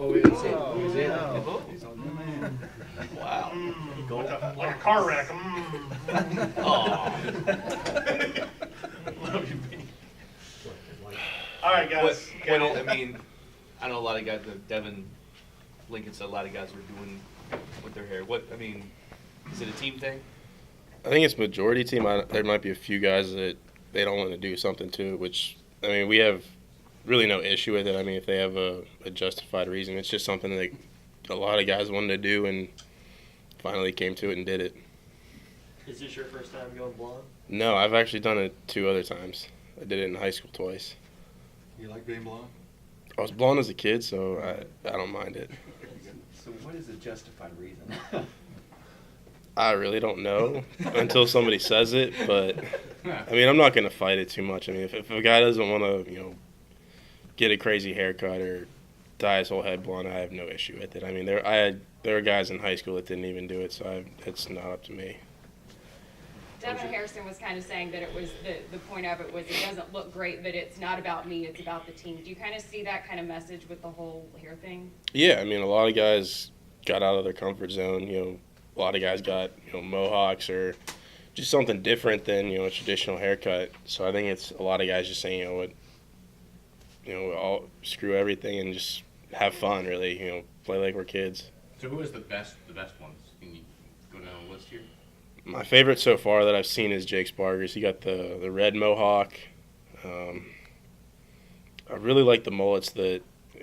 Oh, is it? Is it? Oh. He's on the man. Wow. Like a car wreck. Love you, B. All right, guys. I mean, I know a lot of guys, Devin Lincoln said a lot of guys were doing with their hair. Is it a team thing? I think it's majority team. There might be a few guys that they don't want to do something to, which, I mean, we have really no issue with it. I mean, if they have a justified reason, it's just something that a lot of guys wanted to do and finally came to it and did it. Is this your first time going blonde? No, I've actually done it 2 other times. I did it in high school twice. You like being blonde? I was blonde as a kid, so I don't mind it. So what is a justified reason? I really don't know until somebody says it, but I mean, I'm not going to fight it too much. I mean, if a guy doesn't want to, get a crazy haircut or dye his whole head blonde, I have no issue with it. I mean, there were guys in high school that didn't even do it, so it's not up to me. Devin Harrison was kind of saying that it was the point of it was it doesn't look great, but it's not about me, it's about the team. Do you kind of see that kind of message with the whole hair thing? Yeah, I mean, a lot of guys got out of their comfort zone. A lot of guys got mohawks or just something different than a traditional haircut. So I think it's a lot of guys just saying I'll screw everything and just have fun. Really, play like we're kids. So who is the best ones? Can you go down the list here? My favorite so far that I've seen is Jake Spargers. He got the red mohawk. I really like the mullets that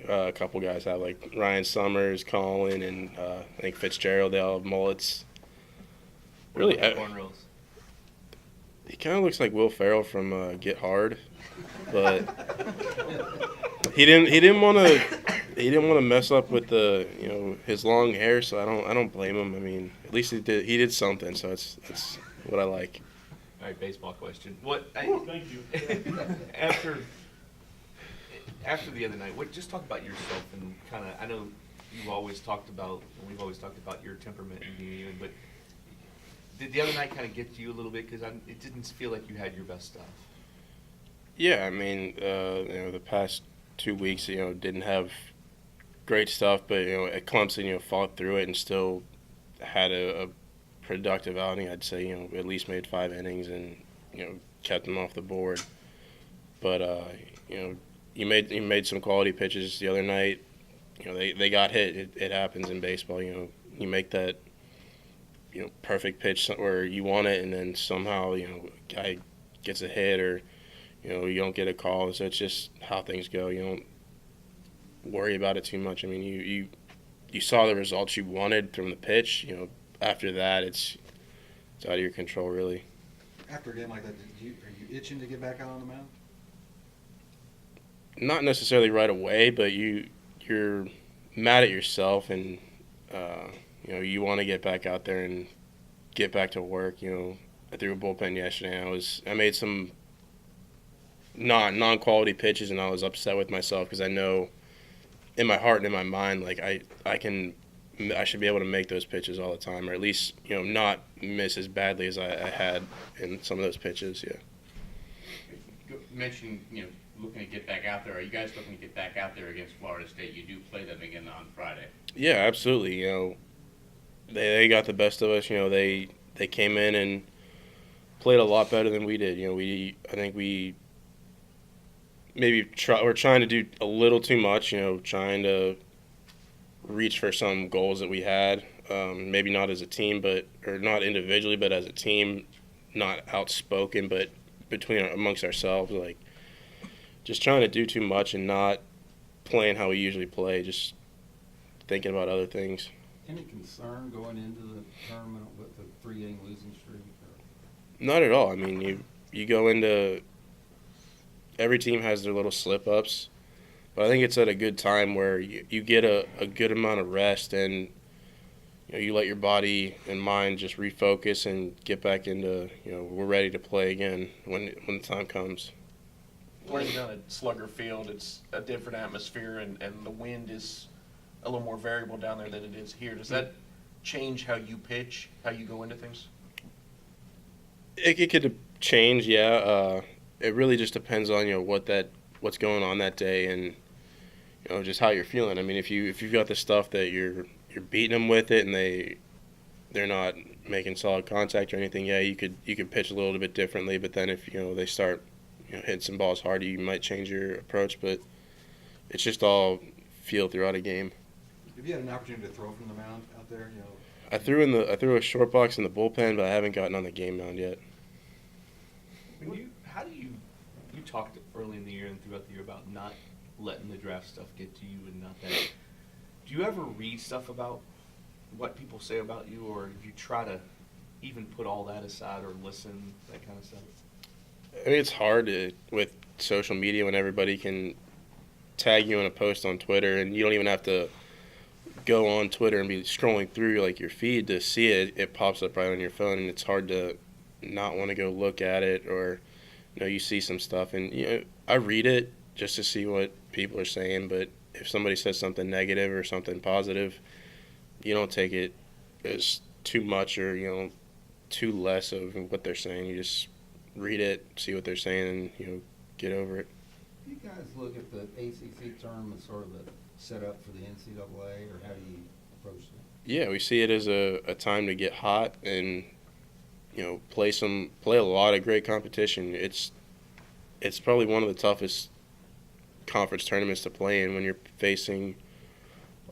a couple guys have, like Ryan Summers, Colin, and I think Fitzgerald. They all have mullets. Really, Cornrows. He kind of looks like Will Ferrell from Get Hard, but he didn't want to mess up with the his long hair. So I don't blame him. I mean, at least he did something. So that's what I like. All right, baseball question. Thank you. After the other night, just talk about yourself and kind of. I know we've always talked about your temperament and being even, but did the other night kind of get to you a little bit because it didn't feel like you had your best stuff? Yeah, I mean, the past 2 weeks, didn't have great stuff, but at Clemson, fought through it and still had a productive outing. I'd say, at least made 5 innings and kept them off the board. But you made some quality pitches the other night. They got hit. It happens in baseball. You make that perfect pitch where you want it, and then somehow a guy gets a hit or you don't get a call. So it's just how things go. You don't worry about it too much. I mean, you saw the results you wanted from the pitch. After that, it's out of your control, really. After a game like that, are you itching to get back out on the mound? Not necessarily right away, but you're mad at yourself, and you want to get back out there and get back to work. I threw a bullpen yesterday. I made some non-quality pitches, and I was upset with myself because I know in my heart and in my mind, like I should be able to make those pitches all the time, or at least not miss as badly as I had in some of those pitches. Yeah. You mentioned looking to get back out there. Are you guys looking to get back out there against Florida State? You do play them again on Friday. Yeah, absolutely. They got the best of us. They came in and played a lot better than we did. I think we maybe we're trying to do a little too much. Trying to reach for some goals that we had. Maybe not as a team, or not individually, but as a team, not outspoken, but amongst ourselves, like just trying to do too much and not playing how we usually play, just thinking about other things. Any concern going into the tournament with the 3-game losing streak? Not at all. I mean, you go into – every team has their little slip-ups, but I think it's at a good time where you get a good amount of rest and you let your body and mind just refocus and get back into we're ready to play again when the time comes. Playing down at Slugger Field, it's a different atmosphere, and the wind is a little more variable down there than it is here. Does that change how you pitch, how you go into things? It could change, yeah. It really just depends on what's going on that day, and just how you're feeling. I mean, if you've got the stuff that you're beating them with it, and they're not making solid contact or anything, yeah, you could pitch a little bit differently. But then if they start hitting some balls hard, you might change your approach. But it's just all feel throughout a game. Have you had an opportunity to throw from the mound out there? I threw a short box in the bullpen, but I haven't gotten on the game mound yet. How do you talked early in the year and throughout the year about not letting the draft stuff get to you and not that. Do you ever read stuff about what people say about you, or do you try to even put all that aside or listen, that kind of stuff? I mean, it's hard with social media when everybody can tag you in a post on Twitter, and you don't even have to go on Twitter and be scrolling through like your feed to see it. It pops up right on your phone, and it's hard to not want to go look at it. Or you see some stuff, and I read it just to see what people are saying. But if somebody says something negative or something positive, you don't take it as too much or too less of what they're saying. You just read it, see what they're saying, and get over it. Do you guys look at the ACC tournament sort of the setup for the NCAA, or how do you approach that? Yeah, we see it as a time to get hot and play a lot of great competition. It's probably one of the toughest conference tournaments to play in when you're facing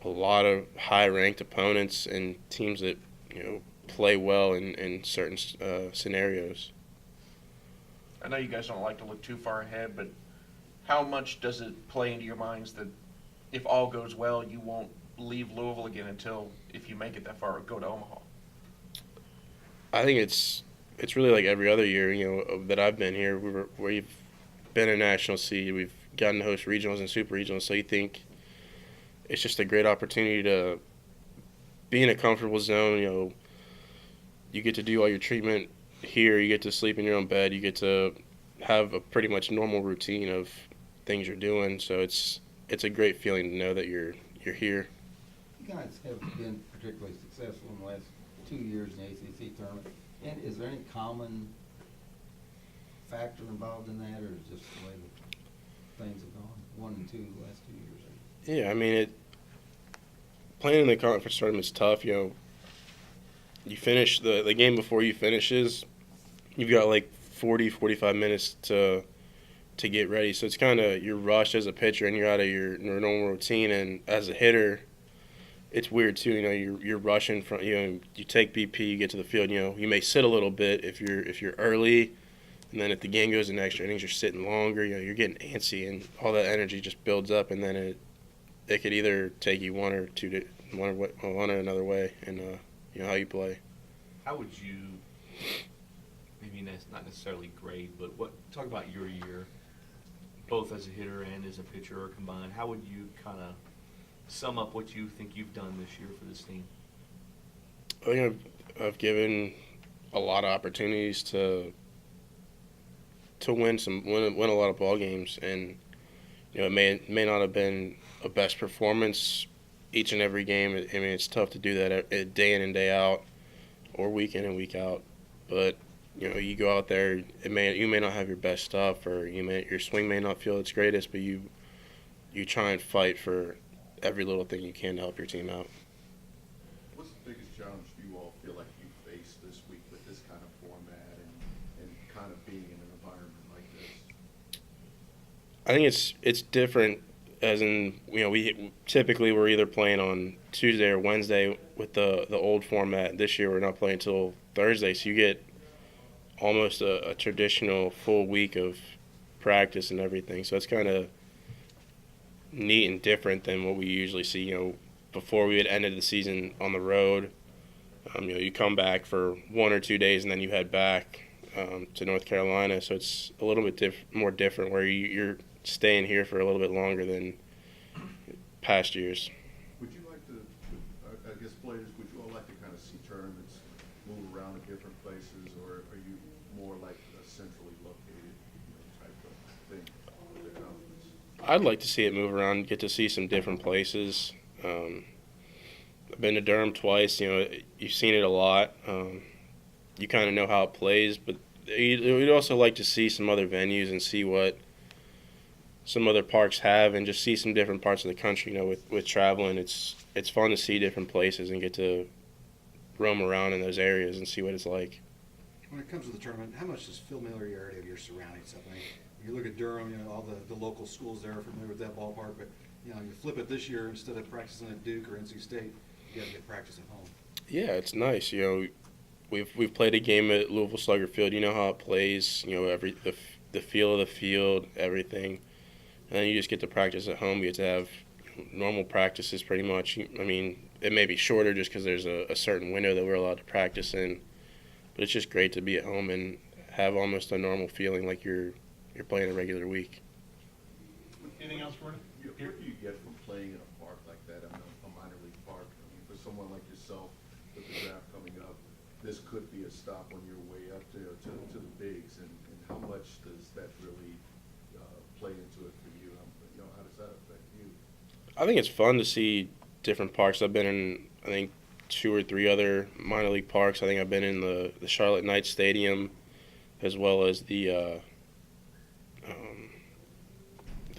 a lot of high-ranked opponents and teams that play well in certain scenarios. I know you guys don't like to look too far ahead, but how much does it play into your minds that if all goes well, you won't leave Louisville again until, if you make it that far, go to Omaha? I think it's really like every other year, that I've been here. We've been a national seed. We've gotten to host regionals and super regionals. So you think it's just a great opportunity to be in a comfortable zone. You get to do all your treatment here. You get to sleep in your own bed. You get to have a pretty much normal routine of things you're doing. So it's a great feeling to know that you're here. You guys have been particularly successful in the last 2 years in the ACC tournament. And is there any common factor involved in that, or is it just the way that things have gone? 1 and 2 the last 2 years. Yeah, I mean, playing in the conference tournament's tough. You finish the game before you finishes, you've got like 40, 45 minutes to get ready. So it's kind of, you're rushed as a pitcher and you're out of your normal routine. And as a hitter, it's weird too. You're rushing from, you take BP, you get to the field, you may sit a little bit if you're early. And then if the game goes in extra innings, you're sitting longer. You're getting antsy, and all that energy just builds up, and then it could either take you one or another way, and how you play. How would you, maybe that's not necessarily grade, but talk about your year, both as a hitter and as a pitcher or combined. How would you kind of sum up what you think you've done this year for this team? I think I've given a lot of opportunities to win a lot of ball games, and it may not have been a best performance each and every game. I mean, it's tough to do that day in and day out, or week in and week out. But you go out there, you may not have your best stuff, or your swing may not feel its greatest, but you try and fight for every little thing you can to help your team out. What's the biggest challenge you all feel like you faced this week with this kind of format and kind of being in an environment like this? I think it's different, as in we typically we're either playing on Tuesday or Wednesday with the old format. This year we're not playing until Thursday, so you get almost a traditional full week of practice and everything. So it's kind of neat and different than what we usually see. Before we had ended the season on the road, you come back for 1 or 2 days and then you head back to North Carolina. So it's a little bit more different, where you're staying here for a little bit longer than past years. Would you like to, I guess players, would you all like to kind of see tournaments move around to different places, or are you more like a centrally located type of thing for the conference? I'd like to see it move around, get to see some different places. I've been to Durham twice. You've seen it a lot. You kind of know how it plays, but you'd also like to see some other venues and see what some other parks have, and just see some different parts of the country. You know, with traveling, it's fun to see different places and get to roam around in those areas and see what it's like. When it comes to the tournament, how much does familiarity of your surroundings help? I mean, you look at Durham, you know, all the local schools there are familiar with that ballpark, but, you know, you flip it this year, instead of practicing at Duke or NC State, you gotta get practice at home. Yeah, it's nice. You know, we've played a game at Louisville Slugger Field. You know how it plays. You know, the feel of the field, everything, and then you just get to practice at home. You get to have normal practices pretty much. I mean, it may be shorter just because there's a certain window that we're allowed to practice in, but it's just great to be at home and have almost a normal feeling like you're playing a regular week. Anything else, Gordon? What do you get from playing in a park like that, I mean, a minor league park? I mean, for someone like yourself, with the draft coming up, this could be a stop on your way up there to the bigs, and how much does that really play into it for you? You know, how does that affect you? I think it's fun to see different parks. I've been in, I think, 2 or 3 other minor league parks. I think I've been in the Charlotte Knights Stadium, as well as the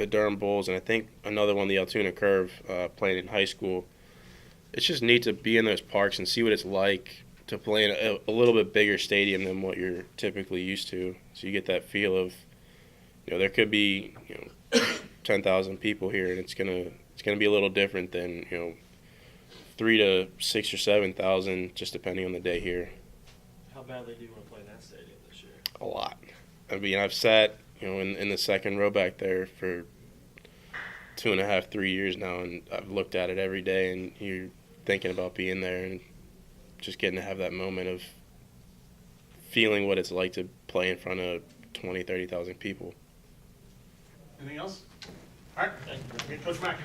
Durham Bulls, and I think another one, the Altoona Curve, playing in high school. It's just neat to be in those parks and see what it's like to play in a little bit bigger stadium than what you're typically used to. So you get that feel of, you know, there could be, you know, 10,000 people here, and it's gonna be a little different than, you know, 3,000 to 6,000 or 7,000, just depending on the day here. How badly do you want to play in that stadium this year? A lot. I mean, I've sat, you know, in the second row back there for 2.5, 3 years now, and I've looked at it every day, and you're thinking about being there and just getting to have that moment of feeling what it's like to play in front of 20, 30,000 people. Anything else? All right, Coach McInerney.